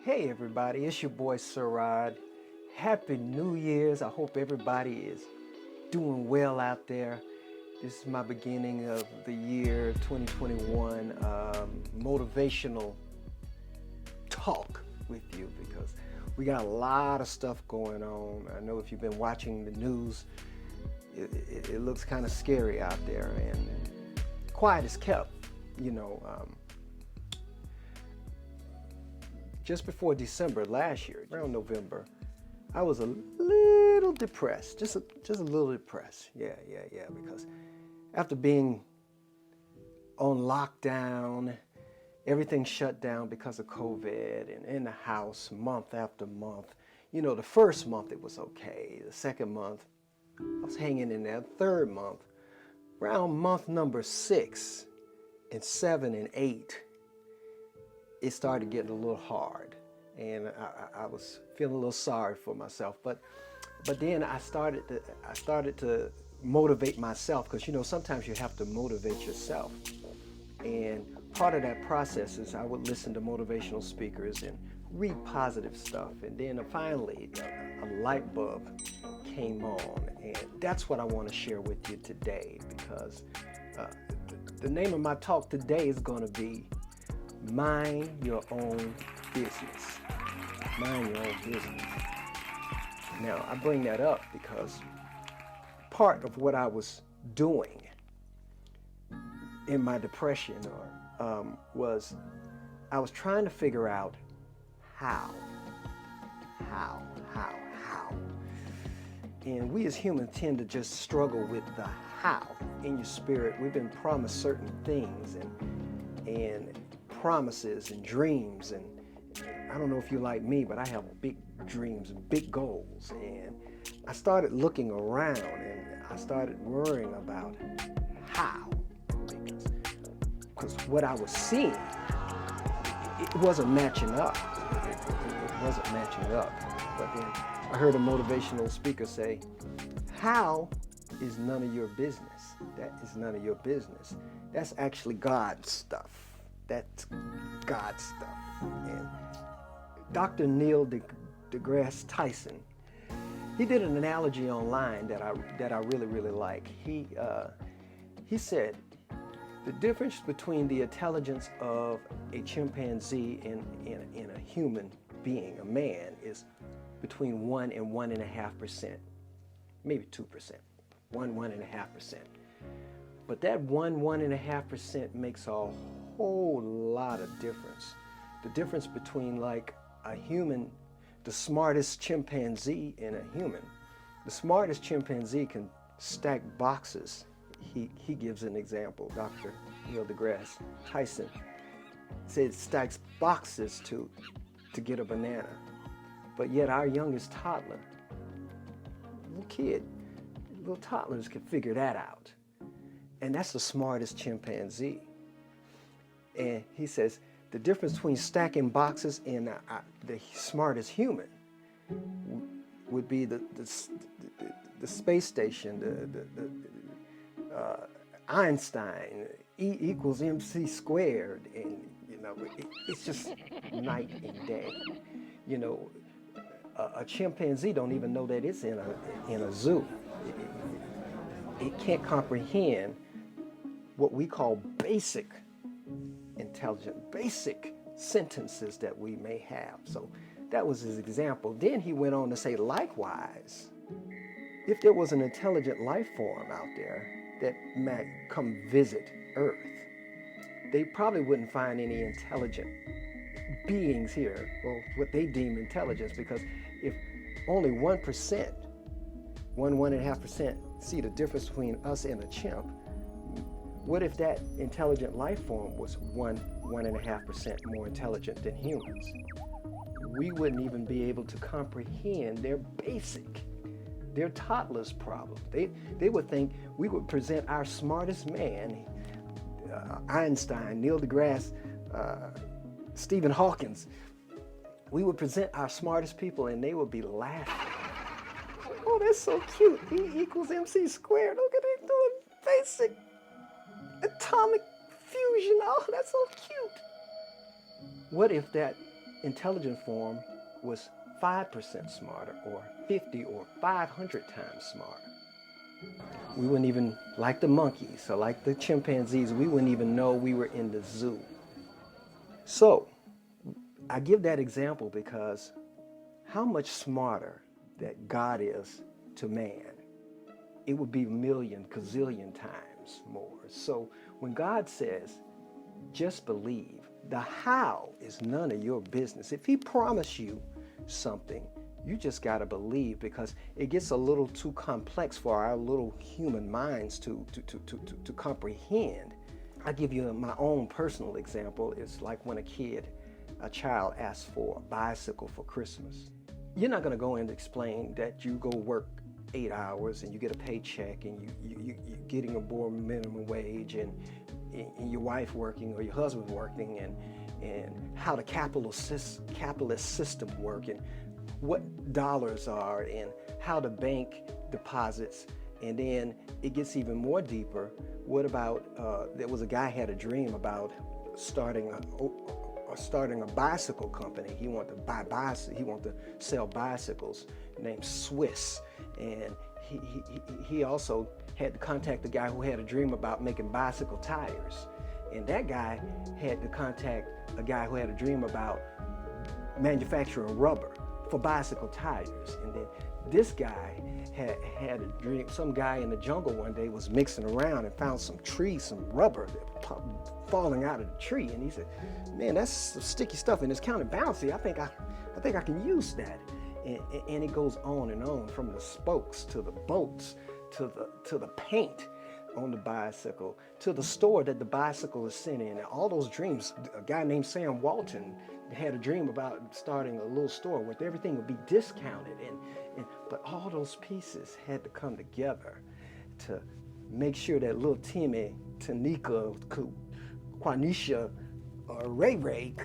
Hey everybody, it's your boy Sarad. Happy New Year's. I hope everybody is doing well out there. This is my beginning of the year 2021 motivational talk with you because we got a lot of stuff going on. I know if you've been watching the news, it looks kind of scary out there, and quiet is kept, you know. Just before December last year, around November, I was a little depressed, just a little depressed. Yeah, because after being on lockdown, everything shut down because of COVID and in the house month after month. You know, the first month it was okay. The second month, I was hanging in there. Third month, around month number 6 and 7 and 8, it started getting a little hard, and I was feeling a little sorry for myself. But then I started to motivate myself, because you know sometimes you have to motivate yourself. And part of that process is I would listen to motivational speakers and read positive stuff. And then finally a light bulb came on, and that's what I want to share with you today, because the name of my talk today is going to be Mind Your Own Business. Mind your own business. Now, I bring that up because part of what I was doing in my depression was I was trying to figure out how. And we as humans tend to just struggle with the how. In your spirit, we've been promised certain things and promises and dreams, and I don't know if you're like me, but I have big dreams and big goals. And I started looking around and I started worrying about how, because what I was seeing, it wasn't matching up. It wasn't matching up. But then I heard a motivational speaker say, how is none of your business. That is none of your business. That's actually God's stuff. That's God's stuff. And Dr. Neil deGrasse Tyson, he did an analogy online that I really like. He said the difference between the intelligence of a chimpanzee and a human being, a man, is between 1 and 1.5%, maybe 2%, 1.5%. But that 1.5% makes a whole lot of difference. The difference between like a human, the smartest chimpanzee and a human. The smartest chimpanzee can stack boxes. He gives an example. Dr. Neil deGrasse Tyson said stacks boxes to get a banana. But yet our youngest toddler, little toddlers can figure that out. And that's the smartest chimpanzee. And he says the difference between stacking boxes and the smartest human would be the space station, Einstein, E equals MC squared, and you know it's just night and day. You know, a chimpanzee don't even know that it's in a zoo. It can't comprehend what we call basic intelligence, basic sentences that we may have. So that was his example. Then he went on to say, likewise, if there was an intelligent life form out there that might come visit Earth, they probably wouldn't find any intelligent beings here, or what they deem intelligence, because if only 1%, 1.5% see the difference between us and a chimp, what if that intelligent life form was 1.5% more intelligent than humans? We wouldn't even be able to comprehend their toddler's problem. They would think we would present our smartest man, Einstein, Neil deGrasse, Stephen Hawkins. We would present our smartest people and they would be laughing. Oh, that's so cute. E equals MC squared. Look at they doing basic atomic fusion. Oh, that's so cute. What if that intelligent form was 5% smarter, or 50 or 500 times smarter. We wouldn't even, like the monkeys or like the chimpanzees, we wouldn't even know we were in the zoo. So I give that example because how much smarter that God is to man, it would be a million, gazillion times more. So when God says, just believe, the how is none of your business. If he promised you something, you just got to believe, because it gets a little too complex for our little human minds to comprehend. I'll give you my own personal example. It's like when a child asks for a bicycle for Christmas. You're not going to go in and explain that you go work 8 hours and you get a paycheck and you're getting a board minimum wage, and your wife working or your husband working, and how the capitalist system work, and what dollars are, and how the bank deposits. And then it gets even more deeper. What about, there was a guy had a dream about starting a bicycle company. He wanted to buy bicycles. He wanted to sell bicycles, named Swiss. And he also had to contact the guy who had a dream about making bicycle tires. And that guy had to contact a guy who had a dream about manufacturing rubber for bicycle tires. And then this guy had a dream. Some guy in the jungle one day was mixing around and found some rubber falling out of the tree. And he said, man, that's some sticky stuff and it's kind of bouncy. I think I can use that. And it goes on and on, from the spokes to the bolts to the paint on the bicycle to the store that the bicycle is sent in. And all those dreams. A guy named Sam Walton had a dream about starting a little store where everything would be discounted, but all those pieces had to come together to make sure that little Timmy, Tanika, Quanisha, or Ray Ray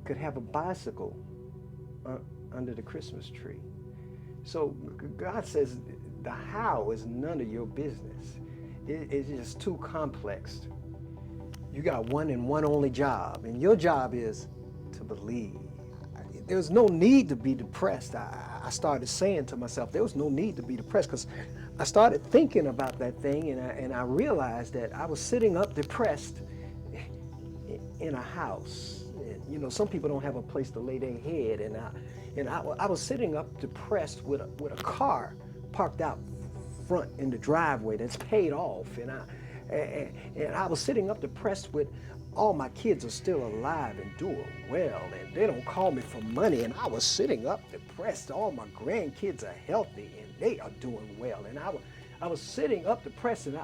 could have a bicycle under the Christmas tree. So God says the how is none of your business. It's just too complex. You got one and one only job, and your job is to believe. There's no need to be depressed. I started saying to myself, there was no need to be depressed, because I started thinking about that thing, and I realized that I was sitting up depressed in a house. You know, some people don't have a place to lay their head, and I was sitting up depressed with a car parked out front in the driveway that's paid off, and I was sitting up depressed with all my kids are still alive and doing well, and they don't call me for money, and I was sitting up depressed. All my grandkids are healthy and they are doing well, and I was sitting up depressed, and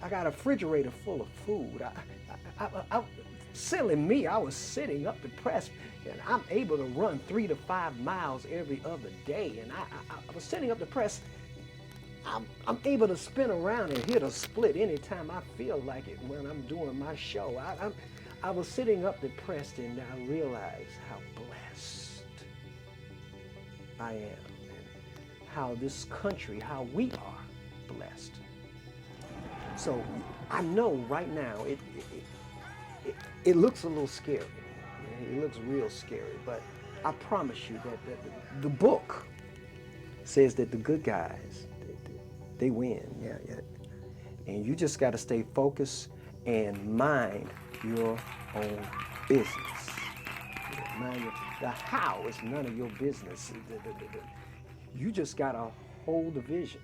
I got a refrigerator full of food. Silly me, I was sitting up depressed, and I'm able to run 3 to 5 miles every other day, and I was sitting up depressed. I'm able to spin around and hit a split anytime I feel like it when I'm doing my show. I was sitting up depressed, and I realized how blessed I am, and how this country, how we are blessed. So I know right now it looks a little scary. It looks real scary, but I promise you that the book says that the good guys, they win. Yeah. And you just got to stay focused and mind your own business. The how is none of your business. You just got to hold the vision,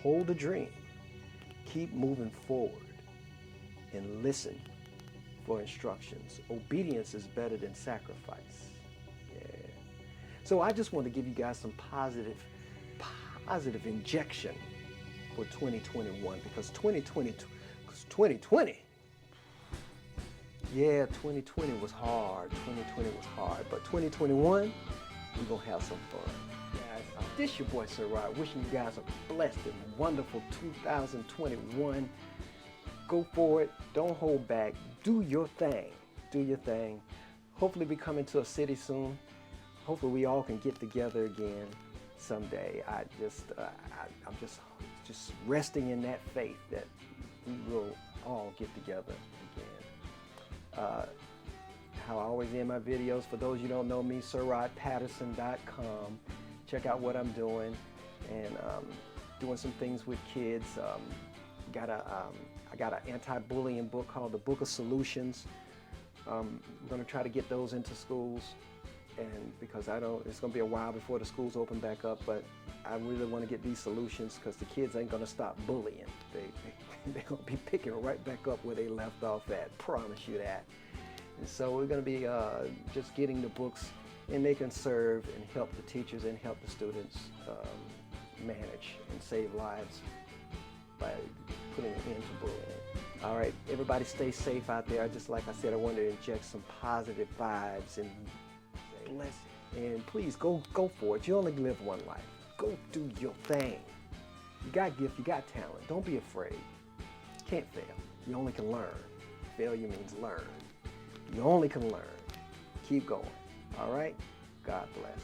hold the dream, keep moving forward, and listen for instructions. Obedience is better than sacrifice. Yeah. So I just want to give you guys some positive injection for 2021, because 2020, yeah, 2020 was hard. 2020 was hard, but 2021, we're gonna have some fun. Guys, this your boy Sir Rod, wishing you guys a blessed and wonderful 2021. Go for it. Don't hold back. Do your thing. Do your thing. Hopefully we come into a city soon. Hopefully we all can get together again someday. I'm just resting in that faith that we will all get together again. how I always end my videos. For those you don't know me, sirrodpatterson.com. Check out what I'm doing, and doing some things with kids. I got an anti-bullying book called The Book of Solutions. I'm going to try to get those into schools, and because it's going to be a while before the schools open back up, but I really want to get these solutions because the kids ain't going to stop bullying. They're going to be picking right back up where they left off at, promise you that. And so we're going to be just getting the books, and they can serve and help the teachers and help the students manage and save lives by putting an end to bullying. All right, everybody stay safe out there. Just like I said, I wanted to inject some positive vibes and bless. And please go for it. You only live one life. Go do your thing. You got gift, you got talent. Don't be afraid. You can't fail. You only can learn. Failure means learn. You only can learn. Keep going. All right? God bless.